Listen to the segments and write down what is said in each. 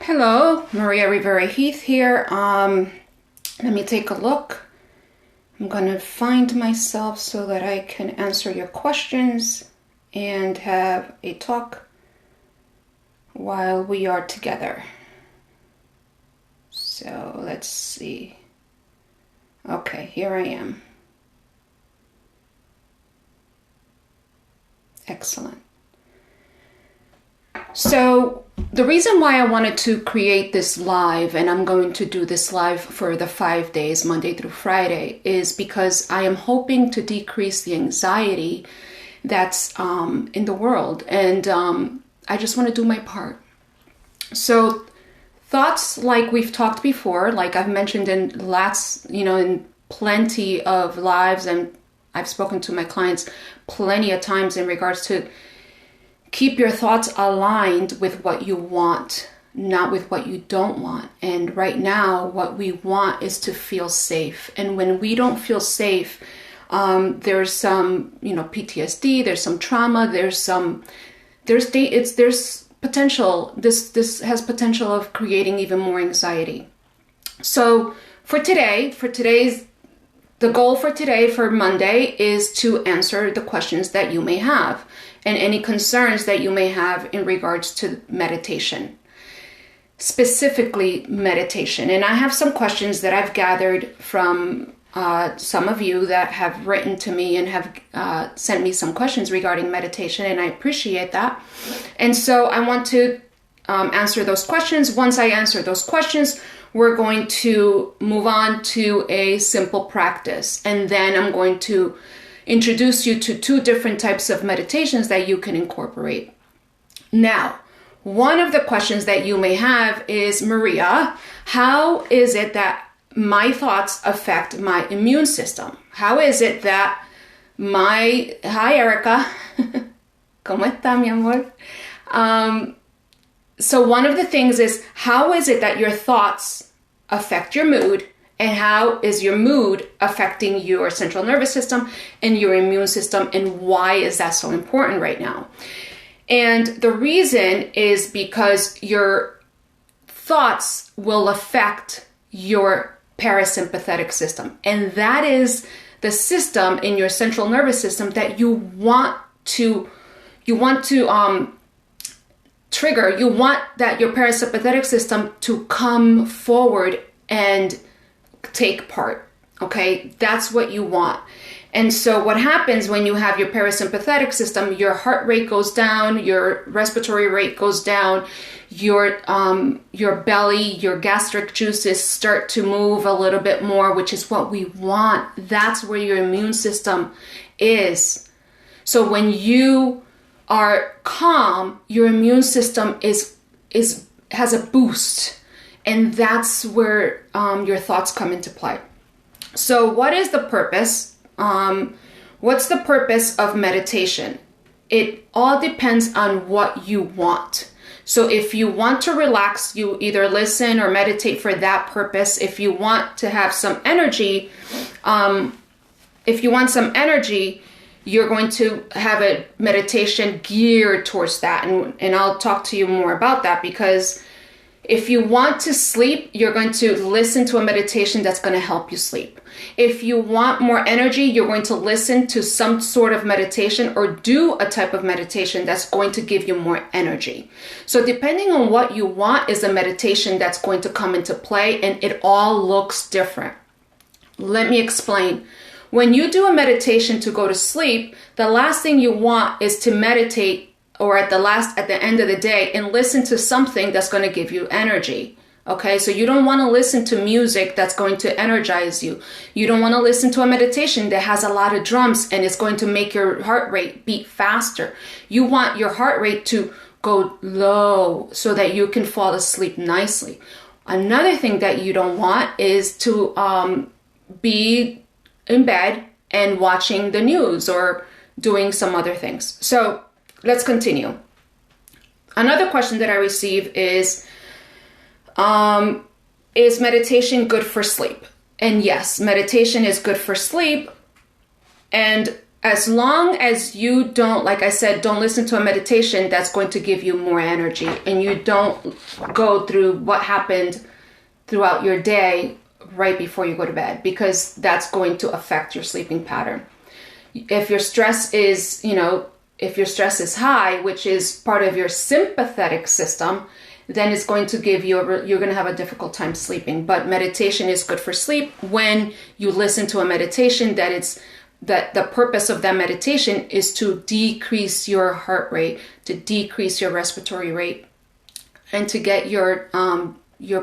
Hello, Maria Rivera Heath here. Let me take a look. I'm going to find myself so that I can answer your questions and have a talk while we are together. So let's see. Okay, here I am. Excellent. So the reason why I wanted to create this live, and I'm going to do this live for the 5 days, Monday through Friday, is because I am hoping to decrease the anxiety that's in the world. And I just want to do my part. So thoughts like we've talked before, like I've mentioned in in plenty of lives, and I've spoken to my clients plenty of times in regards to keep your thoughts aligned with what you want, not with what you don't want. And right now, what we want is to feel safe. And when we don't feel safe, there's some, PTSD, there's some trauma, there's potential. This has potential of creating even more anxiety. So the goal for today, for Monday, is to answer the questions that you may have and any concerns that you may have in regards to meditation, specifically meditation. And I have some questions that I've gathered from some of you that have written to me and have sent me some questions regarding meditation, and I appreciate that. And so I want to answer those questions. Once I answer those questions, we're going to move on to a simple practice. And then I'm going to introduce you to 2 different types of meditations that you can incorporate. Now, one of the questions that you may have is, Maria, how is it that my thoughts affect my immune system? How is it that hi Erica, ¿Cómo está, mi amor? So one of the things is, how is it that your thoughts affect your mood, and how is your mood affecting your central nervous system and your immune system, and why is that so important right now? And the reason is because your thoughts will affect your parasympathetic system, and that is the system in your central nervous system that you want to trigger. You want that your parasympathetic system to come forward and take part. Okay, that's what you want. And so what happens when you have your parasympathetic system, your heart rate goes down, your respiratory rate goes down, your belly, your gastric juices start to move a little bit more, which is what we want. That's where your immune system is. So when you are calm, your immune system has a boost, and that's where your thoughts come into play. So what is the purpose? What's the purpose of meditation? It all depends on what you want. So if you want to relax, you either listen or meditate for that purpose. If you want to have some energy, you're going to have a meditation geared towards that. And I'll talk to you more about that, because if you want to sleep, you're going to listen to a meditation that's going to help you sleep. If you want more energy, you're going to listen to some sort of meditation or do a type of meditation that's going to give you more energy. So depending on what you want is a meditation that's going to come into play, and it all looks different. Let me explain. When you do a meditation to go to sleep, the last thing you want is to meditate or at the end of the day and listen to something that's going to give you energy. Okay, so you don't want to listen to music that's going to energize you. You don't want to listen to a meditation that has a lot of drums and it's going to make your heart rate beat faster. You want your heart rate to go low so that you can fall asleep nicely. Another thing that you don't want is to be in bed and watching the news or doing some other things. So let's continue. Another question that I receive is meditation good for sleep? And yes, meditation is good for sleep. And as long as you don't, like I said, don't listen to a meditation that's going to give you more energy, and you don't go through what happened throughout your day right before you go to bed, because that's going to affect your sleeping pattern. If your stress is, if your stress is high, which is part of your sympathetic system, then it's going to give you, you're going to have a difficult time sleeping. But meditation is good for sleep when you listen to a meditation that the purpose of that meditation is to decrease your heart rate, to decrease your respiratory rate, and to get your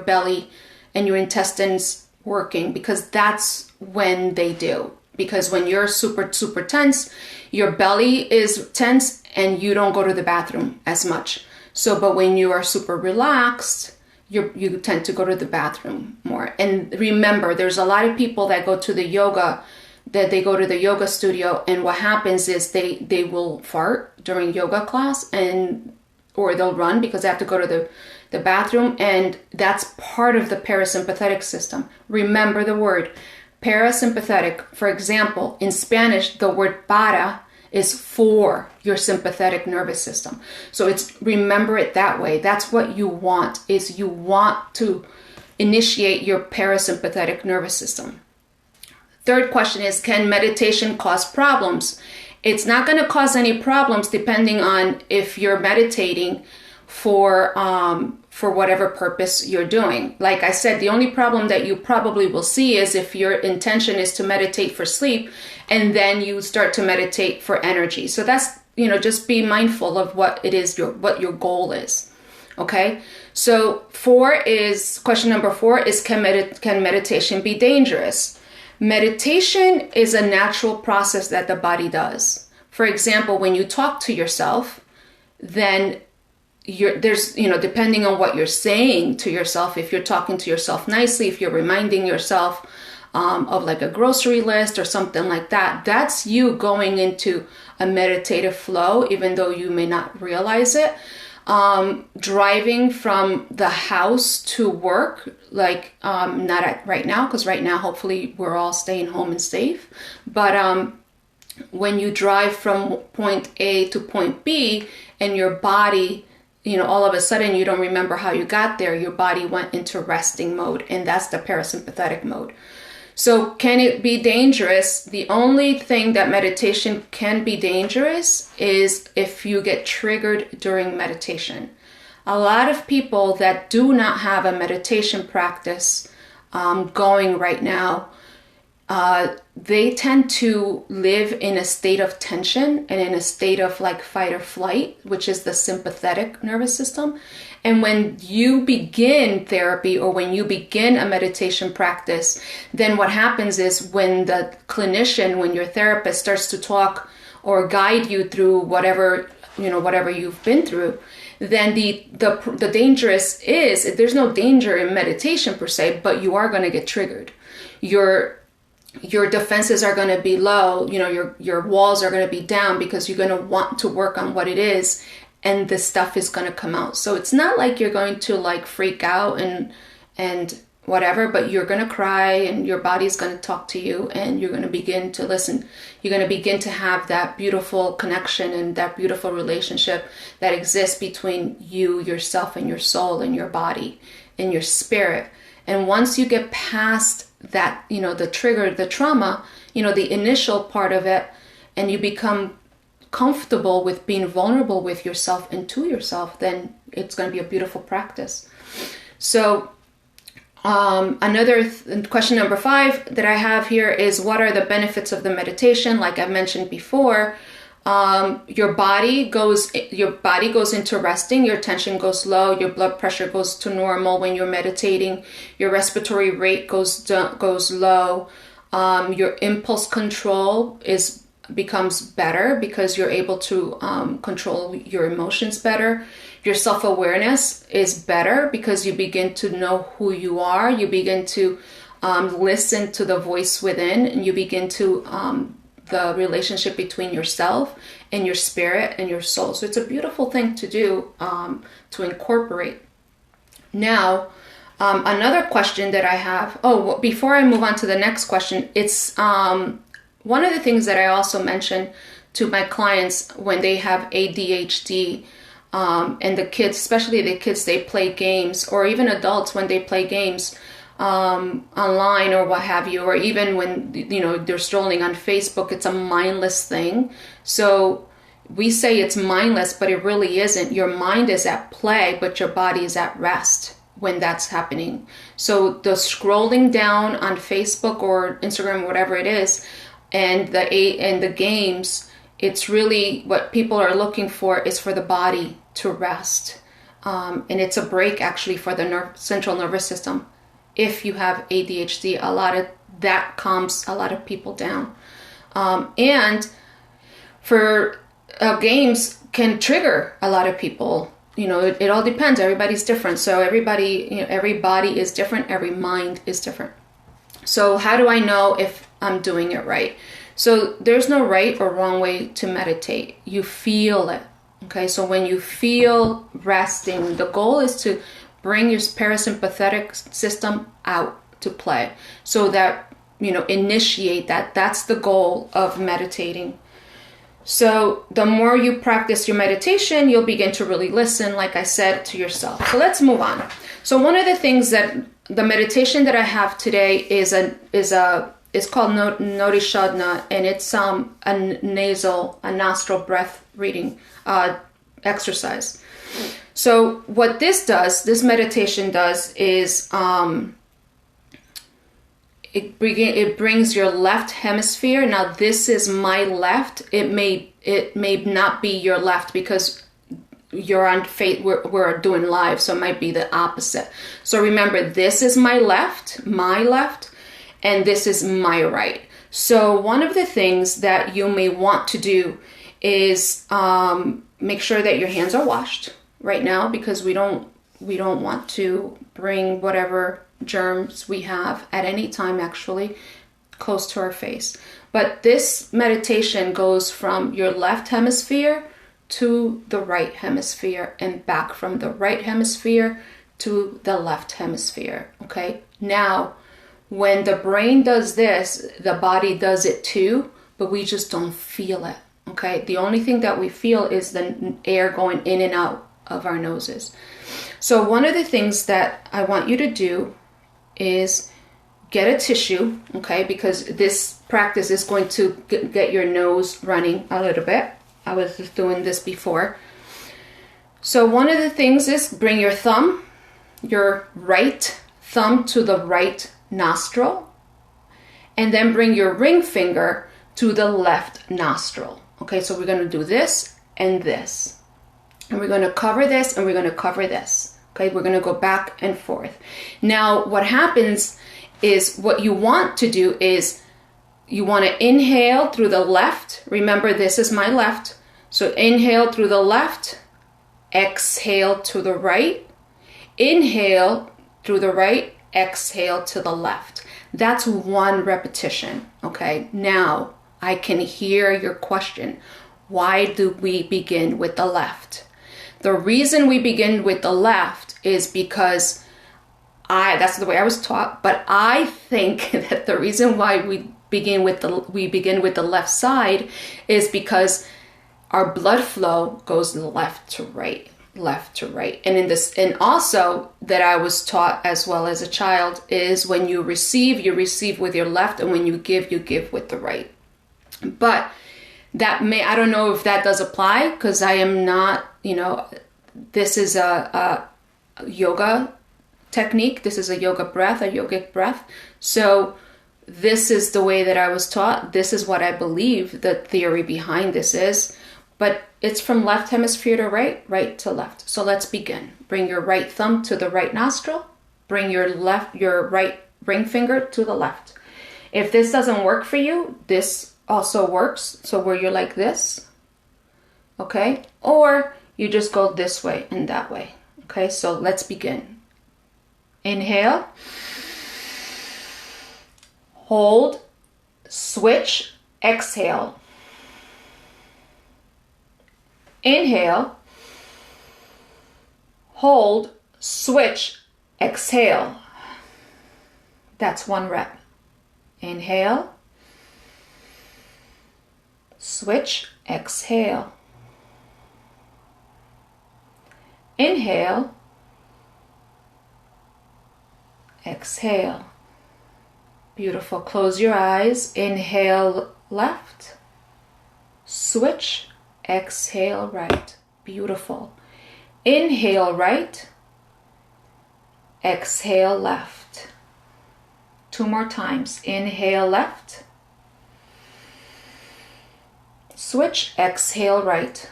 belly and your intestines working, because that's when they do. Because when you're super, super tense, your belly is tense and you don't go to the bathroom as much. So, but when you are super relaxed, you tend to go to the bathroom more. And remember, there's a lot of people that go to the yoga, that they go to the yoga studio, and what happens is they will fart during yoga class, or they'll run because they have to go to the bathroom, and that's part of the parasympathetic system. Remember the word parasympathetic. For example, in Spanish, the word para is for your sympathetic nervous system. So remember it that way. That's what you want, is you want to initiate your parasympathetic nervous system. Third question is, can meditation cause problems? It's not going to cause any problems depending on if you're meditating for whatever purpose you're doing. Like I said, the only problem that you probably will see is if your intention is to meditate for sleep and then you start to meditate for energy. So that's, just be mindful of what it is, what your goal is. Okay. So question number 4 is, can meditation be dangerous? Meditation is a natural process that the body does. For example, when you talk to yourself, then depending on what you're saying to yourself, if you're talking to yourself nicely, if you're reminding yourself of like a grocery list or something like that, that's you going into a meditative flow, even though you may not realize it. Driving from the house to work, like not right now, because right now hopefully we're all staying home and safe, but when you drive from point A to point B and your body, all of a sudden you don't remember how you got there, your body went into resting mode, and that's the parasympathetic mode. So can it be dangerous? The only thing that meditation can be dangerous is if you get triggered during meditation. A lot of people that do not have a meditation practice going right now, they tend to live in a state of tension and in a state of like fight or flight, which is the sympathetic nervous system. And when you begin therapy or when you begin a meditation practice, then what happens is when the clinician, when your therapist starts to talk or guide you through whatever you've been through, then the dangerous is, there's no danger in meditation per se, but you are going to get triggered. Your defenses are going to be low, your walls are going to be down, because you're going to want to work on what it is, and the stuff is going to come out. So it's not like you're going to like freak out and whatever, but you're going to cry and your body's going to talk to you and you're going to begin to listen. You're going to begin to have that beautiful connection and that beautiful relationship that exists between you, yourself, and your soul and your body and your spirit. And once you get past that, the trigger, the trauma, the initial part of it, and you become comfortable with being vulnerable with yourself and to yourself, then it's going to be a beautiful practice. So question number 5 that I have here is, what are the benefits of the meditation? Like I mentioned before, your body goes into resting, your tension goes low, your blood pressure goes to normal when you're meditating, your respiratory rate goes low, your impulse control becomes better because you're able to control your emotions better. Your self-awareness is better because you begin to know who you are. You begin to listen to the voice within, and you begin to the relationship between yourself and your spirit and your soul. So it's a beautiful thing to do, to incorporate. Now, another question that I have, before I move on to the next question, it's one of the things that I also mention to my clients when they have ADHD, and the kids, especially the kids, they play games, or even adults when they play games online or what have you, or even when, you know, they're strolling on Facebook, it's a mindless thing. So we say it's mindless, but it really isn't. Your mind is at play, but your body is at rest when that's happening. So the scrolling down on Facebook or Instagram, whatever it is, and the games, it's really what people are looking for is for the body to rest. And it's a break actually for the central nervous system. If you have ADHD, a lot of that calms a lot of people down. And for games can trigger a lot of people. You know, it all depends. Everybody's different. So everybody, you know, every body is different. Every mind is different. So how do I know if I'm doing it right? So there's no right or wrong way to meditate. You feel it. Okay, so when you feel resting, the goal is to bring your parasympathetic system out to play, so that, you know, initiate that. That's the goal of meditating. So the more you practice your meditation, you'll begin to really listen, like I said, to yourself. So let's move on. So one of the things that the meditation that I have today is called Nadi Shodna, and it's a nostril breath reading exercise. So what this meditation does is it brings your left hemisphere. Now this is my left. It may not be your left because you're on faith. We're doing live, so it might be the opposite. So remember, this is my left, and this is my right. So one of the things that you may want to do is make sure that your hands are washed right now, because we don't want to bring whatever germs we have at any time actually close to our face. But this meditation goes from your left hemisphere to the right hemisphere and back from the right hemisphere to the left hemisphere. Okay, now when the brain does this, the body does it too, but we just don't feel it. Okay, the only thing that we feel is the air going in and out of our noses. So one of the things that I want you to do is get a tissue, okay, because this practice is going to get your nose running a little bit. I was just doing this before. So one of the things is bring your right thumb to the right nostril, and then bring your ring finger to the left nostril. Okay, so we're going to do this and this. And we're going to cover this and we're going to cover this. Okay, we're going to go back and forth. Now, what happens is what you want to do is you want to inhale through the left. Remember, this is my left. So inhale through the left, exhale to the right, inhale through the right, exhale to the left. That's one repetition. Okay, now I can hear your question. Why do we begin with the left? The reason we begin with the left is because that's the way I was taught, but I think that the reason why we begin with the left side is because our blood flow goes left to right. And also that I was taught as well as a child is when you receive with your left, and when you give with the right. But I don't know if that does apply, because I am not, this is a yoga technique. This is a yoga breath, a yogic breath. So this is the way that I was taught. This is what I believe the theory behind this is. But it's from left hemisphere to right, right to left. So let's begin. Bring your right thumb to the right nostril. Bring your right ring finger to the left. If this doesn't work for you, this also works. So where you're like this, okay? Or you just go this way and that way, okay? So let's begin. Inhale. Hold. Switch. Exhale. Inhale. Hold. Switch. Exhale. That's one rep. Inhale. Switch, exhale. Inhale, exhale. Beautiful. Close your eyes. Inhale left. Switch, exhale right. Beautiful. Inhale right. Exhale left. 2 more times. Inhale left. Switch, exhale right.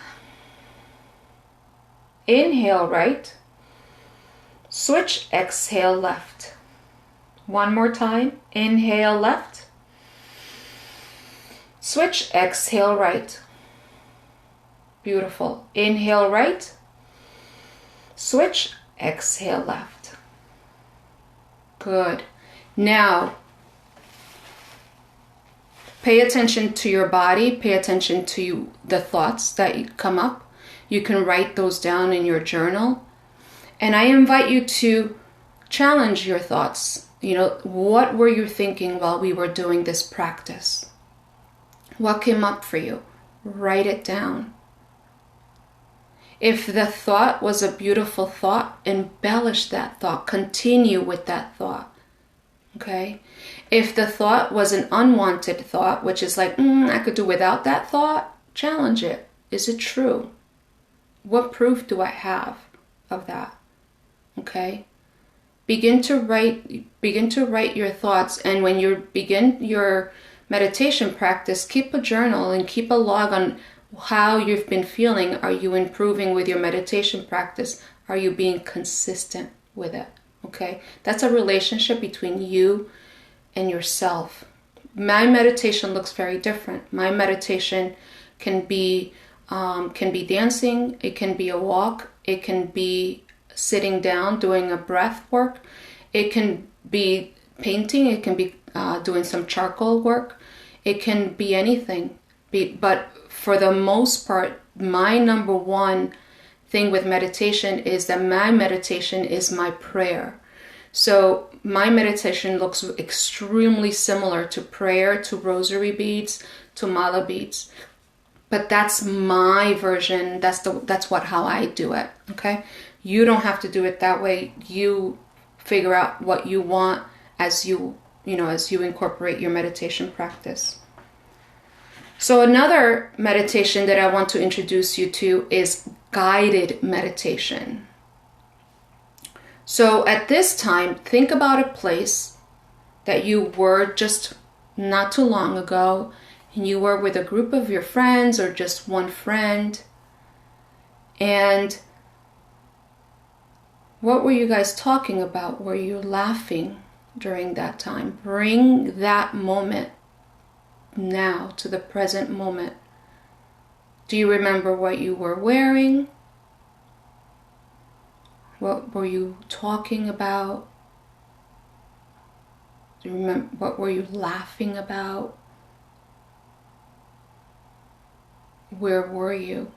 Inhale right. Switch, exhale left. 1 more time. Inhale left. Switch, exhale right. Beautiful. Inhale right. Switch, exhale left. Good. Now, pay attention to your body. Pay attention to the thoughts that come up. You can write those down in your journal. And I invite you to challenge your thoughts. You know, what were you thinking while we were doing this practice? What came up for you? Write it down. If the thought was a beautiful thought, embellish that thought. Continue with that thought. Okay? If the thought was an unwanted thought, which is like, I could do without that thought, challenge it. Is it true? What proof do I have of that? Okay? Begin to write your thoughts, and when you begin your meditation practice, keep a journal and keep a log on how you've been feeling. Are you improving with your meditation practice? Are you being consistent with it? Okay? That's a relationship between you and yourself. My meditation looks very different. My meditation can be dancing, it can be a walk, it can be sitting down doing a breath work, it can be painting, it can be doing some charcoal work, it can be anything. But for the most part, my number one thing with meditation is that my meditation is my prayer. So my meditation looks extremely similar to prayer, to rosary beads, to mala beads. But that's my version. That's how I do it. Okay? You don't have to do it that way. You figure out what you want as you incorporate your meditation practice. So another meditation that I want to introduce you to is guided meditation. So at this time, think about a place that you were just not too long ago, and you were with a group of your friends or just one friend. And what were you guys talking about? Were you laughing during that time? Bring that moment now to the present moment. Do you remember what you were wearing? What were you talking about? Do you remember what were you laughing about? Where were you?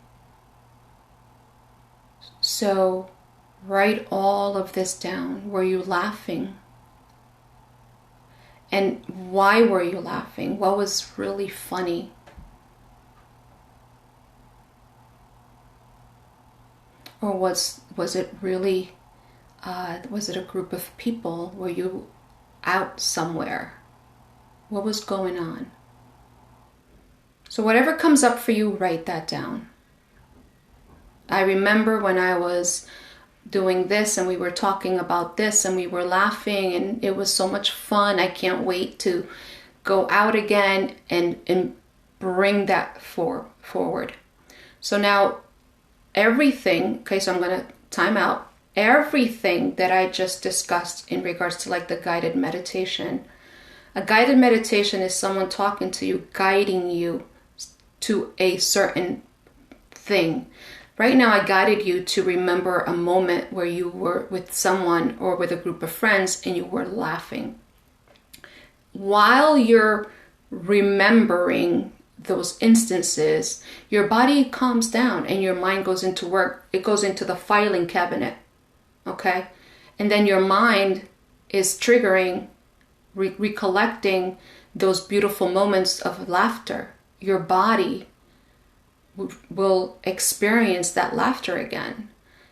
So write all of this down. Were you laughing? And why were you laughing? What was really funny? Or was it really, was it a group of people? Were you out somewhere? What was going on? So whatever comes up for you, write that down. I remember when I was doing this and we were talking about this and we were laughing and it was so much fun. I can't wait to go out again and bring that forward. So now everything, okay, so I'm going to time out. Everything that I just discussed in regards to like the guided meditation. A guided meditation is someone talking to you, guiding you to a certain thing. Right now, I guided you to remember a moment where you were with someone or with a group of friends and you were laughing. While you're remembering those instances, your body calms down and your mind goes into work. It goes into the filing cabinet, okay? And then your mind is triggering, recollecting those beautiful moments of laughter. your body will experience that laughter again.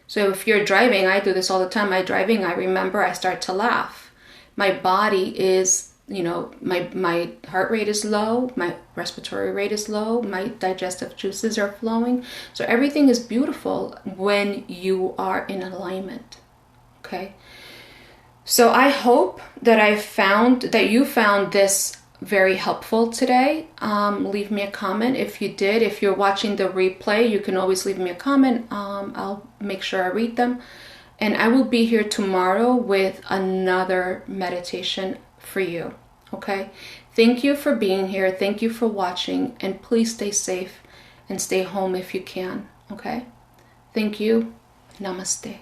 So if you're driving, I do this all the time. I'm driving, I remember, I start to laugh. My body is, my heart rate is low, my respiratory rate is low, my digestive juices are flowing. So everything is beautiful when you are in alignment. Okay. So I hope that you found this very helpful today. Leave me a comment if you did. If you're watching the replay, you can always leave me a comment. I'll make sure I read them. And I will be here tomorrow with another meditation for you. Okay? Thank you for being here. Thank you for watching. And please stay safe and stay home if you can. Okay? Thank you. Namaste.